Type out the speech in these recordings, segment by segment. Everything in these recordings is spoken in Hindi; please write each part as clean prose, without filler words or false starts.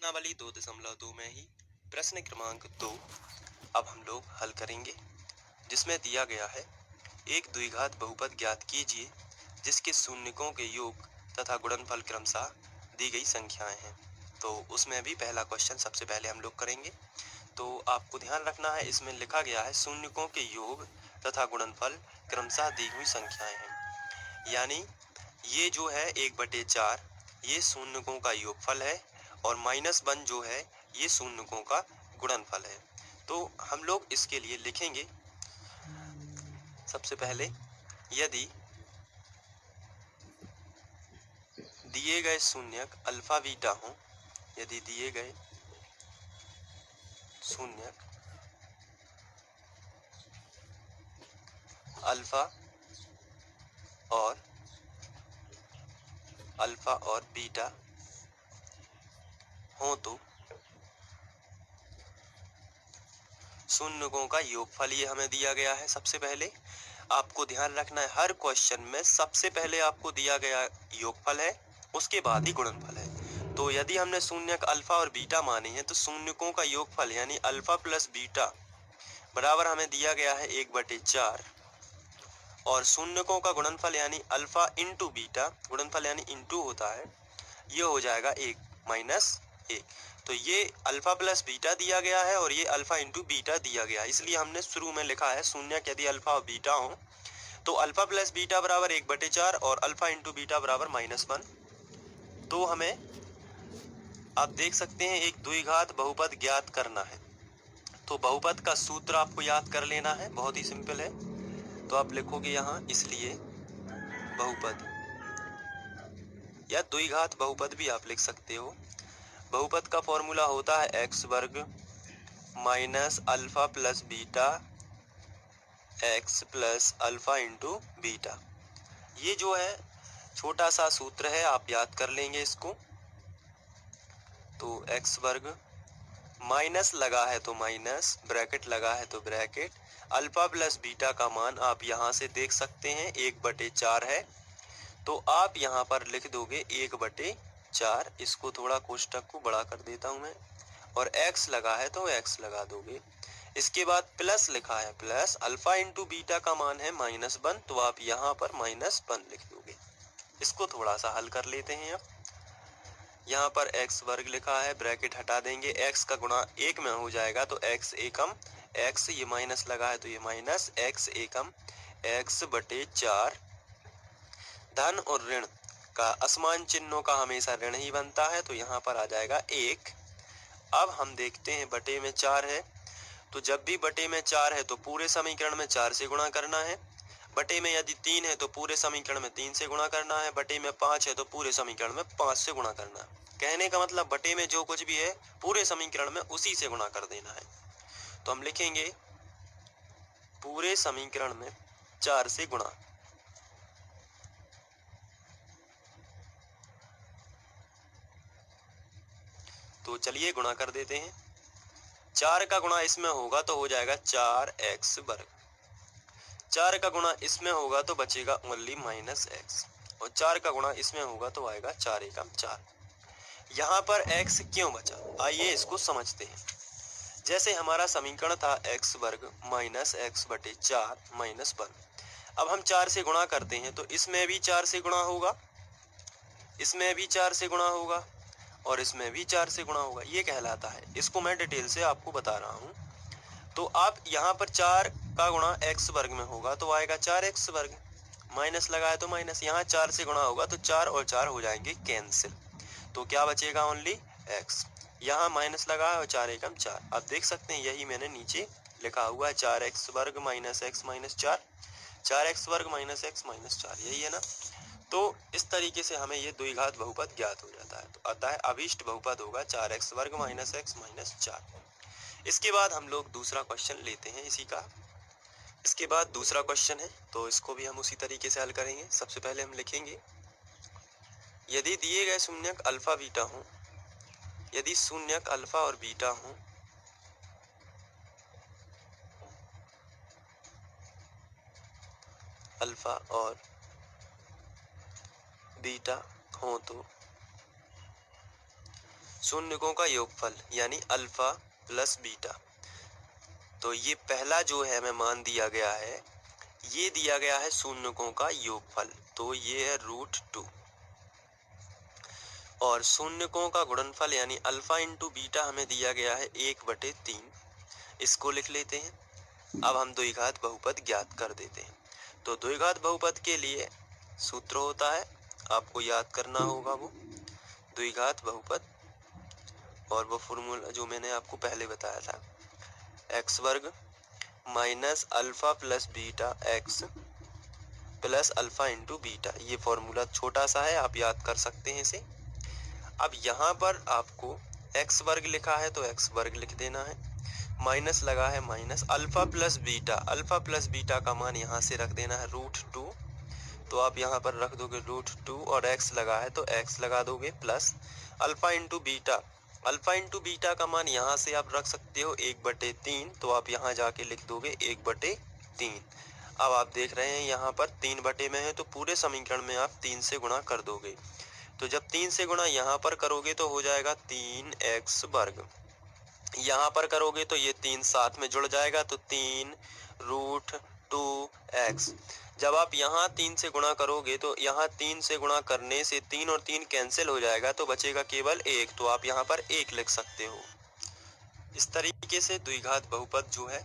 प्रश्नावली 2.2 में ही प्रश्न क्रमांक 2 अब हम लोग हल करेंगे, जिसमें दिया गया है एक द्विघात बहुपद ज्ञात कीजिए जिसके शून्यकों के योग तथा गुणनफल क्रमशः दी गई संख्याएं हैं। तो उसमें भी पहला क्वेश्चन सबसे पहले हम लोग करेंगे। तो आपको ध्यान रखना है, इसमें लिखा गया है शून्यकों के योग तथा गुणनफल क्रमशः दी हुई संख्याएं हैं। यानी ये जो है 1/4 ये शून्यकों का योगफल है और -1 जो है ये शून्यकों का गुणनफल है। तो हम लोग इसके लिए लिखेंगे सबसे पहले, यदि दिए गए शून्यक अल्फा बीटा हों, यदि दिए गए शून्यक अल्फा और बीटा हों तो शून्यकों का योगफल ये हमें दिया गया है। सबसे पहले आपको ध्यान रखना है, हर क्वेश्चन में सबसे पहले आपको दिया गया योगफल है, उसके बाद ही गुणनफल है। तो यदि हमने शून्यक अल्फा और बीटा माने हैं तो शून्यकों का योगफल यानी अल्फा प्लस बीटा बराबर हमें दिया गया है 1/4 और शून्यकों का गुणनफल यानी अल्फा इंटू बीटा, गुणनफल यानी इंटू होता है, ये हो जाएगा 1 - 1। तो ये अल्फा प्लस बीटा दिया गया है और ये अल्फा इंटू बीटा दिया गया है, इसलिए हमने शुरू में लिखा है शून्यक यदि अल्फा और बीटा हो तो अल्फा प्लस बीटा बराबर 1/4 और अल्फा इंटू बीटा बराबर -1। तो हमें आप देख सकते हैं एक द्विघात बहुपद ज्ञात करना है। तो बहुपद का सूत्र आपको याद कर लेना है, बहुत ही सिंपल है। तो आप लिखोगे यहाँ, इसलिए बहुपद या द्विघात बहुपद भी आप लिख सकते हो। बहुपद का फॉर्मूला होता है x वर्ग minus alpha plus beta x plus alpha into beta. ये जो है छोटा सा सूत्र है, आप याद कर लेंगे इसको। तो x वर्ग माइनस लगा है तो माइनस, ब्रैकेट लगा है तो ब्रैकेट, अल्फा प्लस बीटा का मान आप यहाँ से देख सकते हैं 1/4 है, तो आप यहाँ पर लिख दोगे 1/4। इसको थोड़ा कोष्ठक को बड़ा कर देता हूँ मैं, और x लगा है तो x लगा दोगे। इसके बाद प्लस लिखा है, प्लस अल्फा इंटू बीटा का मान है -1, तो आप यहाँ पर -1 लिख दोगे। इसको थोड़ा सा हल कर लेते हैं। अब यहाँ पर x वर्ग लिखा है, ब्रैकेट हटा देंगे, x का गुणा 1 में हो जाएगा तो x एकम x, ये माइनस लगा है तो ये माइनस, x एकम x/4। धन और ऋण का असमान चिन्हों का हमेशा ऋण ही बनता है, तो यहाँ पर आ जाएगा 1। अब हम देखते हैं बटे में 4 है, तो जब भी बटे में 4 है तो पूरे समीकरण में 4 से गुणा करना है। बटे में यदि 3 है तो पूरे समीकरण में 3 से गुणा करना है। बटे में 5 है तो पूरे समीकरण में 5 से गुणा करना है। कहने का मतलब बटे में जो कुछ भी है पूरे समीकरण में उसी से गुणा कर देना है। तो हम लिखेंगे पूरे समीकरण में 4 से गुणा। तो चलिए गुणा कर देते हैं। 4 का गुणा इसमें होगा तो हो जाएगा 4x वर्ग, 4 का गुणा इसमें होगा तो बचेगा ओनली -x, और 4 का गुणा इसमें होगा तो आएगा 4 एकम 4। यहाँ पर x क्यों बचा, आइए इसको समझते हैं। जैसे हमारा समीकरण था x वर्ग माइनस x/4 -1। अब हम 4 से गुणा करते हैं तो इसमें भी 4 से गुणा होगा, इसमें भी 4 से गुणा होगा और इसमें भी 4 से गुणा होगा, ये कहलाता है। इसको मैं डिटेल से आपको बता रहा हूँ। तो आप यहाँ पर 4 का गुणा x वर्ग में होगा तो आएगा 4x वर्ग, माइनस लगा है तो माइनस, यहाँ 4 से गुणा होगा तो 4 और 4 हो जाएंगे कैंसिल, तो क्या बचेगा ओनली x। यहाँ माइनस लगा है और 4 एकम 4, आप देख सकते हैं यही मैंने नीचे लिखा हुआ है, 4x वर्ग माइनस x माइनस 4, 4x वर्ग माइनस x माइनस 4, यही है ना। तो इस तरीके से हमें ये द्विघात बहुपद ज्ञात हो जाता है। तो अतः अभीष्ट बहुपद होगा 4x वर्ग माइनस x माइनस 4। इसके बाद हम लोग दूसरा क्वेश्चन लेते हैं इसी का। इसके बाद दूसरा क्वेश्चन है, तो इसको भी हम उसी तरीके से हल करेंगे। सबसे पहले हम लिखेंगे, यदि दिए गए शून्यक अल्फा बीटा हो, यदि शून्यक अल्फा और बीटा हो अल्फा और बीटा हो तो शून्यकों का योगफल यानी अल्फा प्लस बीटा। तो ये पहला जो है हमें मान दिया गया है, ये दिया गया है शून्यकों का योगफल, तो ये है √2। और शून्यकों का गुणनफल यानी अल्फा इंटू बीटा हमें दिया गया है 1/3। इसको लिख लेते हैं। अब हम द्विघात बहुपद ज्ञात कर देते हैं। तो द्विघात बहुपद के लिए सूत्र होता है, आपको याद करना होगा वो द्विघात बहुपद, और वो फॉर्मूला जो मैंने आपको पहले बताया था, एक्स वर्ग minus alpha plus beta x plus alpha into beta. ये फॉर्मूला छोटा सा है, आप याद कर सकते हैं इसे। अब यहाँ पर आपको एक्स वर्ग लिखा है तो एक्स वर्ग लिख देना है, माइनस लगा है माइनस अल्फा प्लस बीटा का मान यहाँ से रख देना है √2। तो आप यहाँ पर रख दोगे √2 और एक्स लगा है तो एक्स लगा दोगे प्लस अल्फा इंटू बीटा का मान यहाँ से आप रख सकते हो 1/3, तो आप यहाँ जाके लिख दोगे 1/3। अब आप देख रहे हैं यहाँ पर 3 बटे में है तो पूरे समीकरण में आप 3 से गुणा कर दोगे। तो जब 3 से गुणा यहाँ पर करोगे तो हो जाएगा 3x वर्ग। यहाँ पर करोगे तो ये 3 साथ में जुड़ जाएगा तो 3√2x। जब आप यहाँ 3 से गुणा करोगे तो यहाँ 3 से गुणा करने से 3 और 3 कैंसिल हो जाएगा तो बचेगा केवल 1, तो आप यहाँ पर 1 लिख सकते हो। इस तरीके से द्विघात बहुपद जो है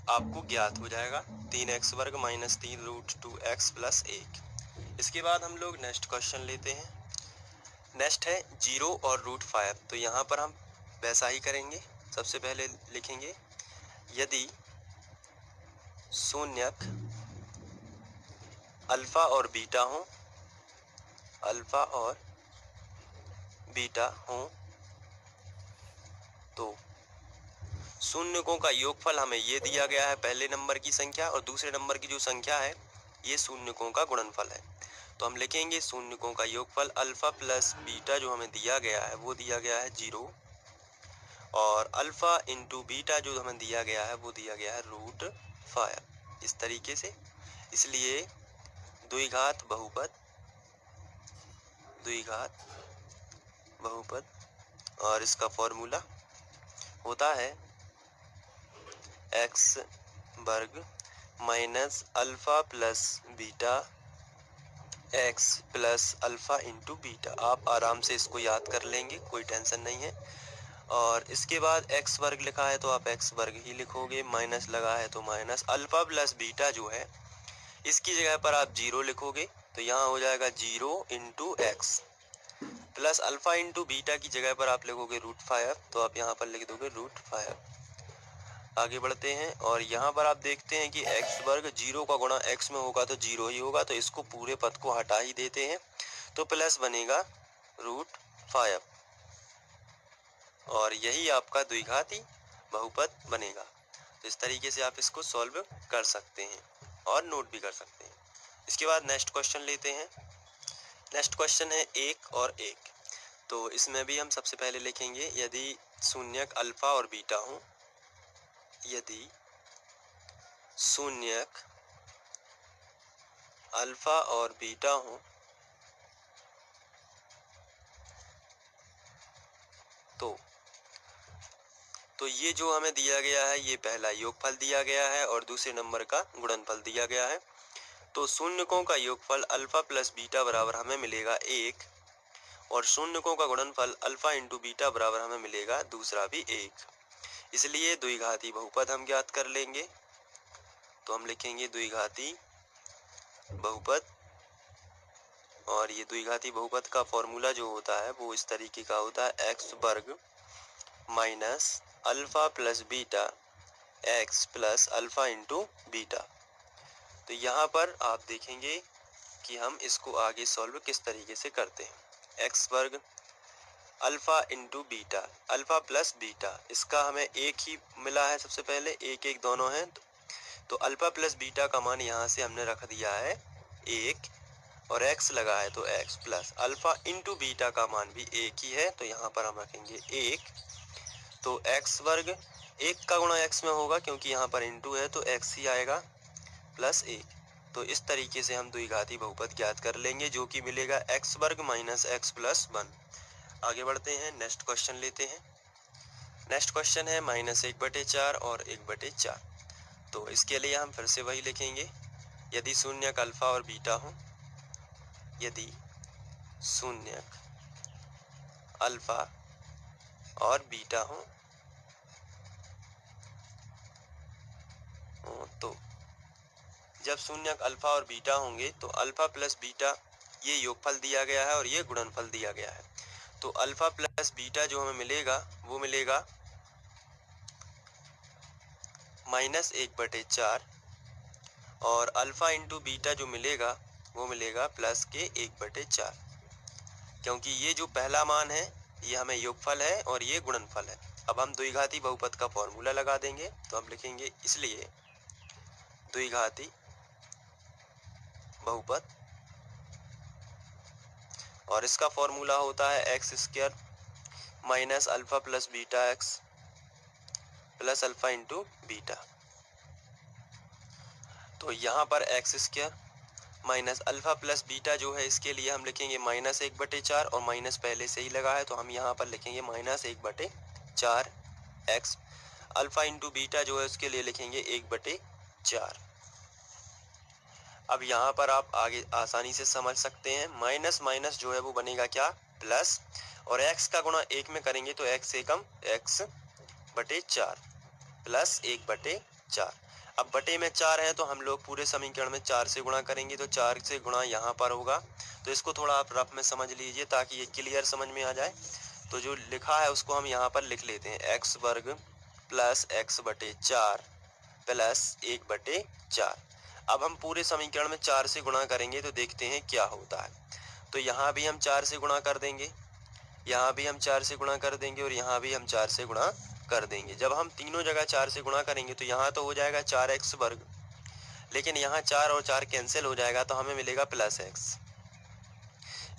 आपको ज्ञात हो जाएगा, 3x वर्ग माइनस 3√2x प्लस 1। इसके बाद हम लोग नेक्स्ट क्वेश्चन लेते हैं। नेक्स्ट है 0 और √5। तो यहाँ पर हम वैसा ही करेंगे। सबसे पहले लिखेंगे यदि शून्यक अल्फा और बीटा हो तो शून्यकों का योगफल हमें ये दिया गया है, पहले नंबर की संख्या, और दूसरे नंबर की जो संख्या है ये शून्यकों का गुणनफल है। तो हम लिखेंगे शून्यकों का योगफल अल्फा प्लस बीटा जो हमें दिया गया है वो दिया गया है 0, और अल्फा इंटू बीटा जो हमें दिया गया है वो दिया गया है √5। इस तरीके से, इसलिए द्विघात बहुपद और इसका फॉर्मूला होता है एक्स वर्ग minus alpha plus beta x plus alpha into beta. आप आराम से इसको याद कर लेंगे, कोई टेंशन नहीं है। और इसके बाद एक्स वर्ग लिखा है तो आप एक्स वर्ग ही लिखोगे, माइनस लगा है तो माइनस अल्फा प्लस बीटा जो है इसकी जगह पर आप 0 लिखोगे तो यहाँ हो जाएगा 0 into x, plus alpha into beta की जगह पर आप लिखोगे √5, तो आप यहाँ पर लिख दोगे √5। आगे बढ़ते हैं और यहाँ पर आप देखते हैं कि एक्स वर्ग 0 का गुणा एक्स में होगा तो 0 ही होगा, तो इसको पूरे पद को हटा ही देते हैं तो प्लस बनेगा √5, और यही आपका द्विघाती बहुपद बनेगा। तो इस तरीके से आप इसको सॉल्व कर सकते हैं और नोट भी कर सकते हैं। इसके बाद नेक्स्ट क्वेश्चन लेते हैं। नेक्स्ट क्वेश्चन है 1 और 1। तो इसमें भी हम सबसे पहले लिखेंगे यदि शून्यक अल्फा और बीटा हो, यदि शून्यक अल्फा और बीटा हो तो ये जो हमें दिया गया है ये पहला योगफल दिया गया है और दूसरे नंबर का गुणनफल दिया गया है। तो शून्यकों का योगफल अल्फा प्लस बीटा बराबर हमें मिलेगा 1, और शून्यकों का गुणनफल अल्फा इंटू बीटा बराबर हमें मिलेगा दूसरा भी 1। इसलिए द्विघाती बहुपद हम ज्ञात कर लेंगे। तो हम लिखेंगे द्विघाती बहुपद, और ये द्विघाती बहुपद का फॉर्मूला जो होता है वो इस तरीके का होता है एक्स वर्ग minus alpha plus beta x plus alpha into beta. तो यहाँ पर आप देखेंगे कि हम इसको आगे सॉल्व किस तरीके से करते हैं। एक्स वर्ग alpha into beta, alpha plus beta, इसका हमें 1 ही मिला है, सबसे पहले 1 1 दोनों हैं, तो अल्फा प्लस बीटा का मान यहाँ से हमने रख दिया है 1, और x लगा है तो x plus alpha into beta का मान भी 1 ही है, तो यहाँ पर हम रखेंगे 1। तो x वर्ग 1 का गुणा x में होगा क्योंकि यहाँ पर इंटू है तो x ही आएगा प्लस 1। तो इस तरीके से हम द्विघाती बहुपद ज्ञात कर लेंगे जो कि मिलेगा x वर्ग माइनस x प्लस 1। आगे बढ़ते हैं, नेक्स्ट क्वेश्चन लेते हैं। नेक्स्ट क्वेश्चन है -1/4 और 1/4। तो इसके लिए हम फिर से वही लिखेंगे, यदि शून्यक अल्फा और बीटा हो, यदि शून्यक अल्फा और बीटा हो तो जब शून्यक अल्फा और बीटा होंगे तो अल्फा प्लस बीटा ये योगफल दिया गया है और ये गुणनफल दिया गया है। तो अल्फा प्लस बीटा जो हमें मिलेगा वो मिलेगा -1/4 और अल्फा इंटू बीटा जो मिलेगा वो मिलेगा प्लस के 1/4, क्योंकि ये जो पहला मान है ये हमें योगफल है और ये गुणनफल है। अब हम द्विघाती बहुपद का फॉर्मूला लगा देंगे, तो हम लिखेंगे इसलिए द्विघाती बहुपद, और इसका फॉर्मूला होता है x² minus alpha plus beta x plus alpha into beta. तो यहाँ पर x² minus alpha plus beta जो है इसके लिए हम लिखेंगे -1/4 और माइनस पहले से ही लगा है तो हम यहाँ पर लिखेंगे -1/4 x। अल्फा इंटू बीटा जो है उसके लिए लिखेंगे 1/4। अब यहाँ पर आप आगे आसानी से समझ सकते हैं, माइनस माइनस जो है वो बनेगा क्या, प्लस, और x का गुणा 1 में करेंगे तो x एकम x/4 प्लस 1/4। अब बटे में 4 है तो हम लोग पूरे समीकरण में 4 से गुणा करेंगे, तो 4 से गुणा यहाँ पर होगा। तो इसको थोड़ा आप रफ में समझ लीजिए ताकि ये क्लियर समझ में आ जाए। तो जो लिखा है उसको हम यहाँ पर लिख लेते हैं, x² प्लस x/4 प्लस 1/4। अब हम पूरे समीकरण में 4 से गुणा करेंगे तो देखते हैं क्या होता है। तो यहाँ भी हम 4 से गुणा कर देंगे, यहाँ भी हम 4 से गुणा कर देंगे और यहाँ भी हम 4 से गुणा कर देंगे। जब हम तीनों जगह 4 से गुणा करेंगे तो यहाँ तो हो जाएगा 4x², लेकिन यहाँ 4 और 4 कैंसिल हो जाएगा तो हमें मिलेगा प्लस x।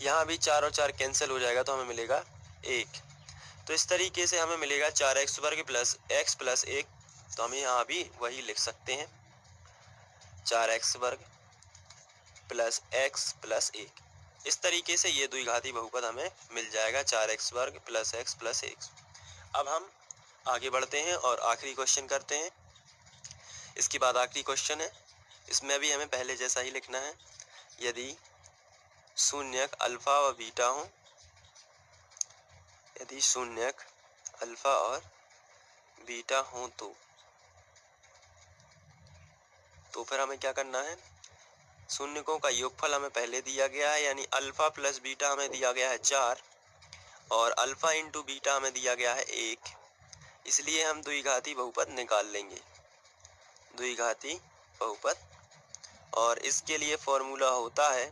यहाँ भी 4 और 4 कैंसिल हो जाएगा तो हमें मिलेगा 1। तो इस तरीके से हमें मिलेगा 4x² प्लस x प्लस 1। तो हम यहाँ भी वही लिख सकते हैं, 4x² प्लस x प्लस 1। इस तरीके से ये द्विघाती बहुपद हमें मिल जाएगा, 4x² प्लस x प्लस 1। अब हम आगे बढ़ते हैं और आखिरी क्वेश्चन करते हैं। इसके बाद आखिरी क्वेश्चन है, इसमें भी हमें पहले जैसा ही लिखना है, यदि शून्यक अल्फा और बीटा हो, यदि शून्यक अल्फा और बीटा हो तो फिर हमें क्या करना है, शून्यकों का योगफल हमें पहले दिया गया है, यानी अल्फा प्लस बीटा हमें दिया गया है 4 और अल्फा इंटू बीटा हमें दिया गया है 1। इसलिए हम द्विघाती बहुपद निकाल लेंगे, द्विघाती बहुपद, और इसके लिए फॉर्मूला होता है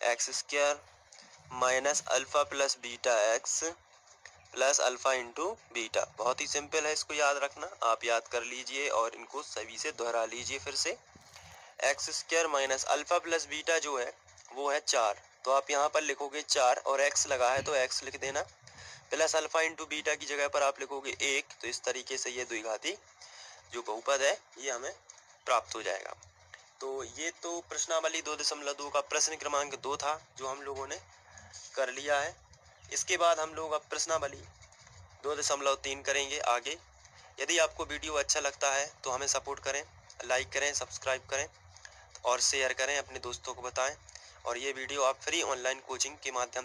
x² minus alpha plus beta x plus alpha into beta. बहुत ही सिंपल है, इसको याद रखना, आप याद कर लीजिए और इनको सभी से दोहरा लीजिए फिर से। x² minus alpha plus beta जो है वो है 4, तो आप यहाँ पर लिखोगे 4 और x लगा है तो x लिख देना, प्लस अल्फा इंटू बीटा की जगह पर आप लिखोगे 1। तो इस तरीके से ये द्विघाती जो बहुपद है ये हमें प्राप्त हो जाएगा। तो ये तो प्रश्नावली 2.2 का प्रश्न क्रमांक 2 था जो हम लोगों ने कर लिया है। इसके बाद हम लोग अब प्रश्नावली 2.3 करेंगे आगे। यदि आपको वीडियो अच्छा लगता है तो हमें सपोर्ट करें, लाइक करें, सब्सक्राइब करें और शेयर करें, अपने दोस्तों को बताएं। और ये वीडियो आप फ्री ऑनलाइन कोचिंग के माध्यम से